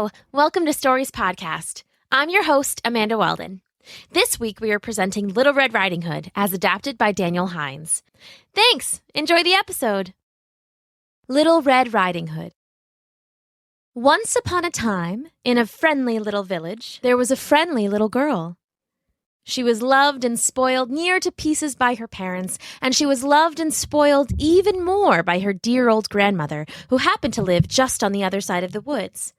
Hello, welcome to Stories Podcast. I'm your host, Amanda Weldin. This week we are presenting Little Red Riding Hood as adapted by Daniel Hinds. Thanks! Enjoy the episode! Little Red Riding Hood. Once upon a time, in a friendly little village, there was a friendly little girl. She was loved and spoiled near to pieces by her parents, and she was loved and spoiled even more by her dear old grandmother, who happened to live just on the other side of the woods.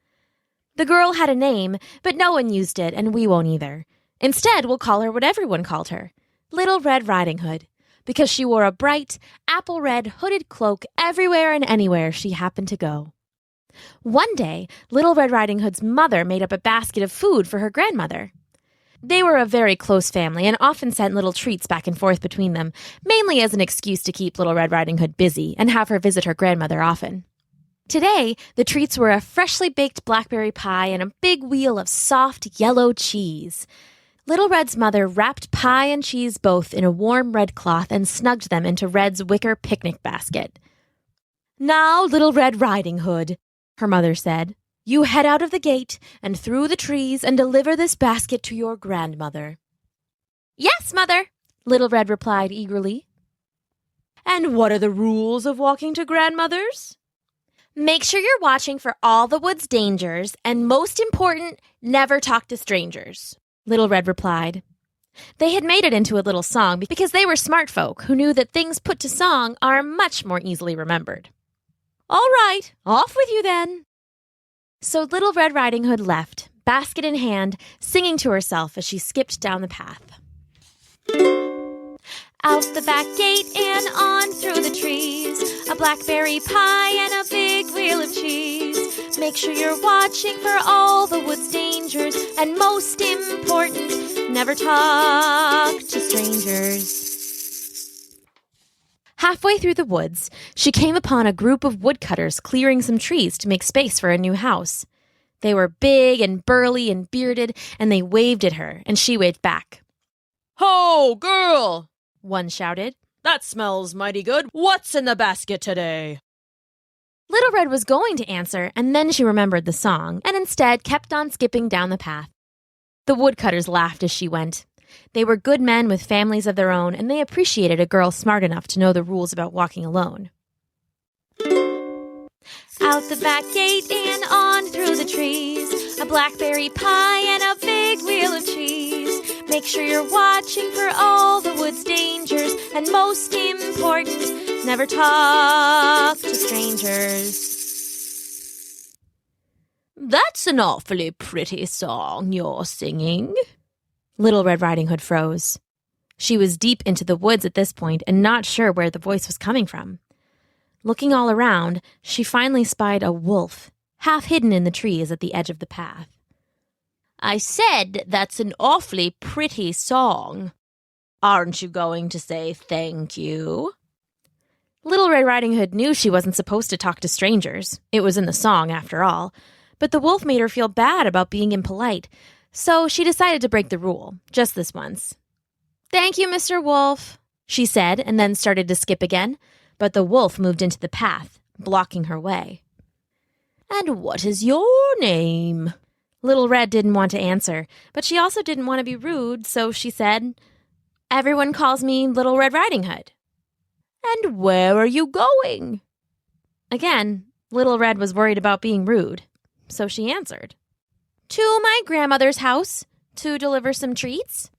The girl had a name, but no one used it, and we won't either. Instead, we'll call her what everyone called her, Little Red Riding Hood, because she wore a bright, apple-red hooded cloak everywhere and anywhere she happened to go. One day, Little Red Riding Hood's mother made up a basket of food for her grandmother. They were a very close family and often sent little treats back and forth between them, mainly as an excuse to keep Little Red Riding Hood busy and have her visit her grandmother often. Today, the treats were a freshly baked blackberry pie and a big wheel of soft yellow cheese. Little Red's mother wrapped pie and cheese both in a warm red cloth and snugged them into Red's wicker picnic basket. "Now, Little Red Riding Hood," her mother said, "you head out of the gate and through the trees and deliver this basket to your grandmother." "Yes, Mother," Little Red replied eagerly. "And what are the rules of walking to grandmothers?" "Make sure you're watching for all the wood's dangers, and most important, never talk to strangers," Little Red replied. They had made it into a little song because they were smart folk who knew that things put to song are much more easily remembered. "All right, off with you then." So Little Red Riding Hood left, basket in hand, singing to herself as she skipped down the path. Out the back gate and on through the trees, a blackberry pie and a big wheel of cheese. Make sure you're watching for all the wood's dangers, and most important, never talk to strangers. Halfway through the woods, she came upon a group of woodcutters clearing some trees to make space for a new house. They were big and burly and bearded, and they waved at her, and she waved back. "Ho, girl!" one shouted. "That smells mighty good. What's in the basket today?" Little Red was going to answer, and then she remembered the song, and instead kept on skipping down the path. The woodcutters laughed as she went. They were good men with families of their own, and they appreciated a girl smart enough to know the rules about walking alone. Out the back gate and on through the trees, a blackberry pie and a big wheel of cheese. Make sure you're watching for all the wood's dangers, and most important, never talk to strangers. "That's an awfully pretty song you're singing." Little Red Riding Hood froze. She was deep into the woods at this point and not sure where the voice was coming from. Looking all around, she finally spied a wolf, half hidden in the trees at the edge of the path. "I said that's an awfully pretty song. Aren't you going to say thank you?" Little Red Riding Hood knew she wasn't supposed to talk to strangers. It was in the song, after all. But the wolf made her feel bad about being impolite, so she decided to break the rule, just this once. "Thank you, Mr. Wolf," she said, and then started to skip again. But the wolf moved into the path, blocking her way. "And what is your name?" Little Red didn't want to answer, but she also didn't want to be rude, so she said, "Everyone calls me Little Red Riding Hood." "And where are you going?" Again, Little Red was worried about being rude, so she answered, "To my grandmother's house, to deliver some treats."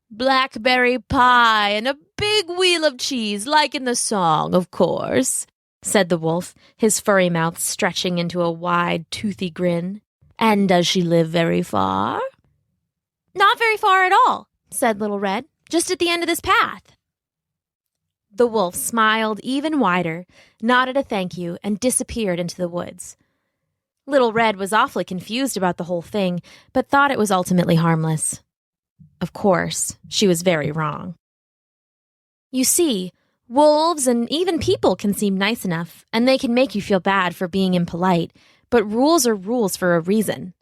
"Blackberry pie and a big wheel of cheese, like in the song, of course," said the wolf, his furry mouth stretching into a wide, toothy grin. "And does she live very far?" "Not very far at all," said Little Red, "just at the end of this path." The wolf smiled even wider, nodded a thank you, and disappeared into the woods. Little Red was awfully confused about the whole thing, but thought it was ultimately harmless. Of course, she was very wrong. You see, wolves and even people can seem nice enough, and they can make you feel bad for being impolite, but rules are rules for a reason.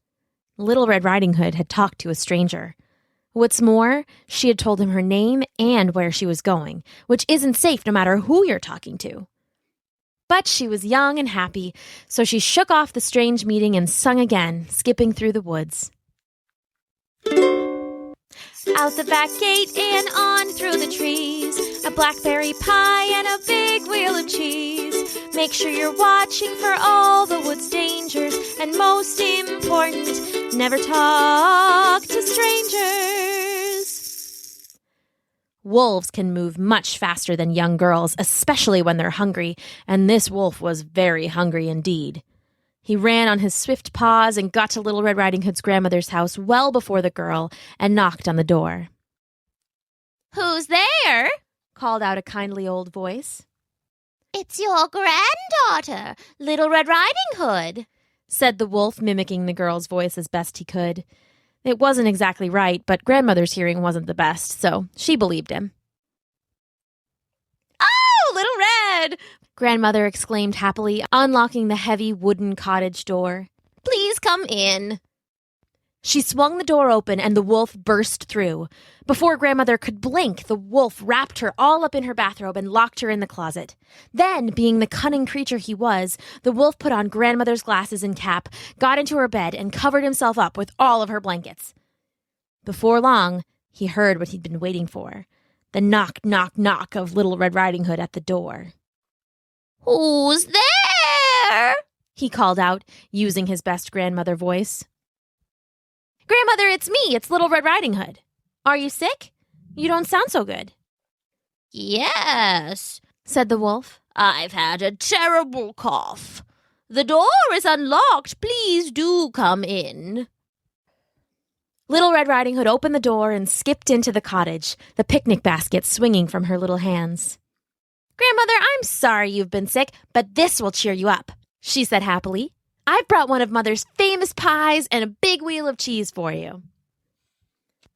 Little Red Riding Hood had talked to a stranger. What's more, she had told him her name and where she was going, which isn't safe no matter who you're talking to. But she was young and happy, so she shook off the strange meeting and sung again, skipping through the woods. Out the back gate and on through the trees, a blackberry pie and a big wheel of cheese. Make sure you're watching for all the wood's dangers, and most important, never talk to strangers. Wolves can move much faster than young girls, especially when they're hungry, and this wolf was very hungry indeed. He ran on his swift paws and got to Little Red Riding Hood's grandmother's house well before the girl and knocked on the door. "Who's there?" called out a kindly old voice. "It's your granddaughter, Little Red Riding Hood," said the wolf, mimicking the girl's voice as best he could. It wasn't exactly right, but grandmother's hearing wasn't the best, so she believed him. "Oh, Little Red!" grandmother exclaimed happily, unlocking the heavy wooden cottage door. "Please come in." She swung the door open and the wolf burst through. Before grandmother could blink, the wolf wrapped her all up in her bathrobe and locked her in the closet. Then, being the cunning creature he was, the wolf put on grandmother's glasses and cap, got into her bed, and covered himself up with all of her blankets. Before long, he heard what he'd been waiting for, the knock, knock, knock of Little Red Riding Hood at the door. "Who's there?" he called out, using his best grandmother voice. "Grandmother, it's me. It's Little Red Riding Hood. Are you sick? You don't sound so good." "Yes," said the wolf. "I've had a terrible cough. The door is unlocked. Please do come in." Little Red Riding Hood opened the door and skipped into the cottage, the picnic basket swinging from her little hands. "Grandmother, I'm sorry you've been sick, but this will cheer you up," she said happily. "I've brought one of Mother's famous pies and a big wheel of cheese for you."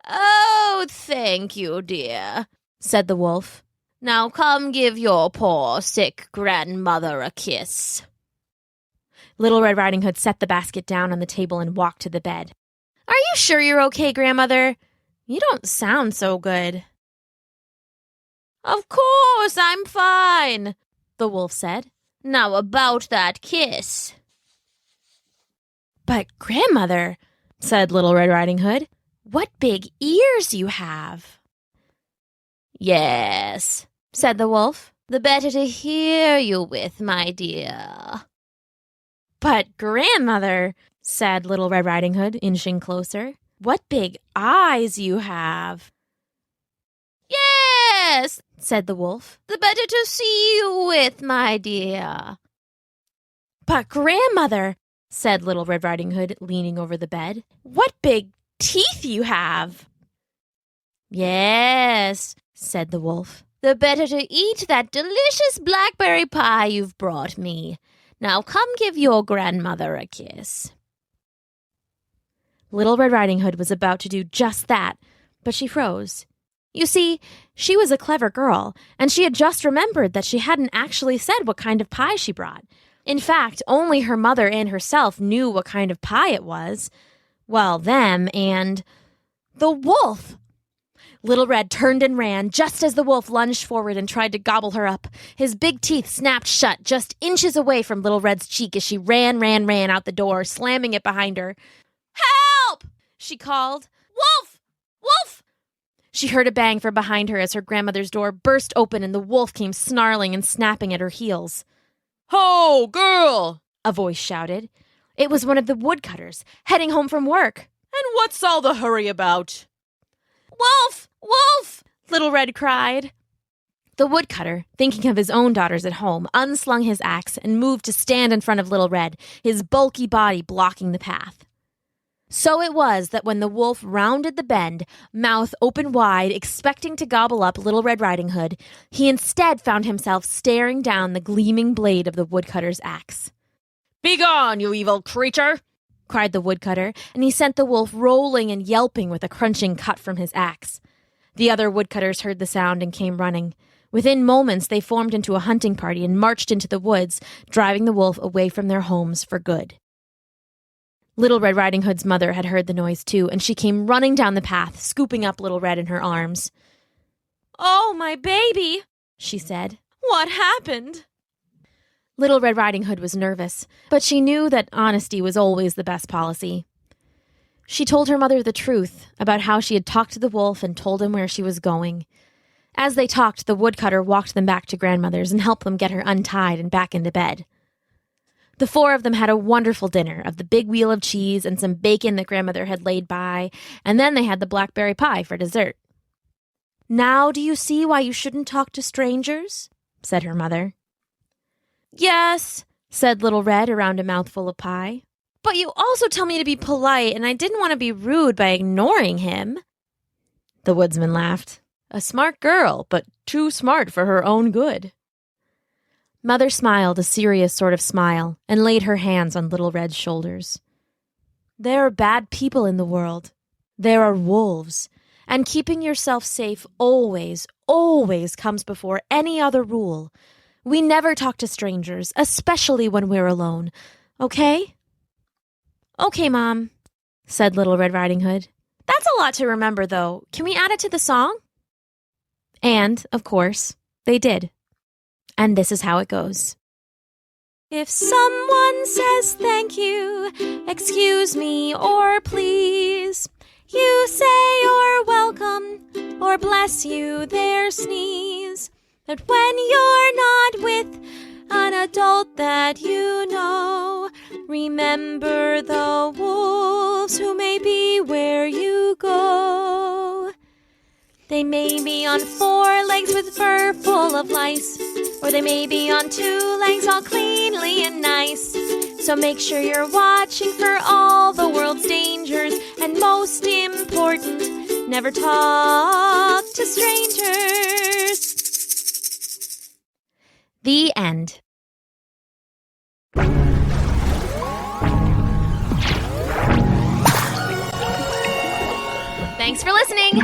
"Oh, thank you, dear," said the wolf. "Now come give your poor, sick grandmother a kiss." Little Red Riding Hood set the basket down on the table and walked to the bed. "Are you sure you're okay, grandmother? You don't sound so good." "Of course, I'm fine," the wolf said. "Now about that kiss." "But, grandmother," said Little Red Riding Hood, "what big ears you have." "Yes," said the wolf, "the better to hear you with, my dear." "But, grandmother," said Little Red Riding Hood, inching closer, "what big eyes you have." "Yes," said the wolf, "the better to see you with, my dear." "But, grandmother," said Little Red Riding Hood, leaning over the bed, "what big teeth you have." "Yes," said the wolf, "the better to eat that delicious blackberry pie you've brought me. Now come give your grandmother a kiss." Little Red Riding Hood was about to do just that, but she froze. You see, she was a clever girl, and she had just remembered that she hadn't actually said what kind of pie she brought. In fact, only her mother and herself knew what kind of pie it was. Well, them and the wolf. Little Red turned and ran just as the wolf lunged forward and tried to gobble her up. His big teeth snapped shut just inches away from Little Red's cheek as she ran out the door, slamming it behind her. "Help!" she called. "Wolf! Wolf!" She heard a bang from behind her as her grandmother's door burst open and the wolf came snarling and snapping at her heels. "Ho, girl!" a voice shouted. It was one of the woodcutters, heading home from work. "And what's all the hurry about?" "Wolf! Wolf!" Little Red cried. The woodcutter, thinking of his own daughters at home, unslung his axe and moved to stand in front of Little Red, his bulky body blocking the path. So it was that when the wolf rounded the bend, mouth open wide, expecting to gobble up Little Red Riding Hood, he instead found himself staring down the gleaming blade of the woodcutter's axe. "Begone, you evil creature!" cried the woodcutter, and he sent the wolf rolling and yelping with a crunching cut from his axe. The other woodcutters heard the sound and came running. Within moments, they formed into a hunting party and marched into the woods, driving the wolf away from their homes for good. Little Red Riding Hood's mother had heard the noise too, and she came running down the path, scooping up Little Red in her arms. "Oh, my baby," she said. "What happened?" Little Red Riding Hood was nervous, but she knew that honesty was always the best policy. She told her mother the truth about how she had talked to the wolf and told him where she was going. As they talked, the woodcutter walked them back to grandmother's and helped them get her untied and back into bed. The four of them had a wonderful dinner of the big wheel of cheese and some bacon that grandmother had laid by, and then they had the blackberry pie for dessert. "Now do you see why you shouldn't talk to strangers?" said her mother. "Yes," said Little Red around a mouthful of pie. "But you also tell me to be polite, and I didn't want to be rude by ignoring him." The woodsman laughed. "A smart girl, but too smart for her own good." Mother smiled a serious sort of smile and laid her hands on Little Red's shoulders. "There are bad people in the world. There are wolves, and keeping yourself safe always, always comes before any other rule. We never talk to strangers, especially when we're alone. Okay?" "Okay, Mom," said Little Red Riding Hood. "That's a lot to remember, though. Can we add it to the song?" And, of course, they did. And this is how it goes. If someone says thank you, excuse me, or please, you say you're welcome, or bless you, their sneeze. That when you're not with an adult that you know, remember the wolves who may be where you go. They may be on 4 legs with fur full of lice, or they may be on 2 legs all cleanly and nice. So make sure you're watching for all the world's dangers, and most important, never talk to strangers. The end. Thanks for listening.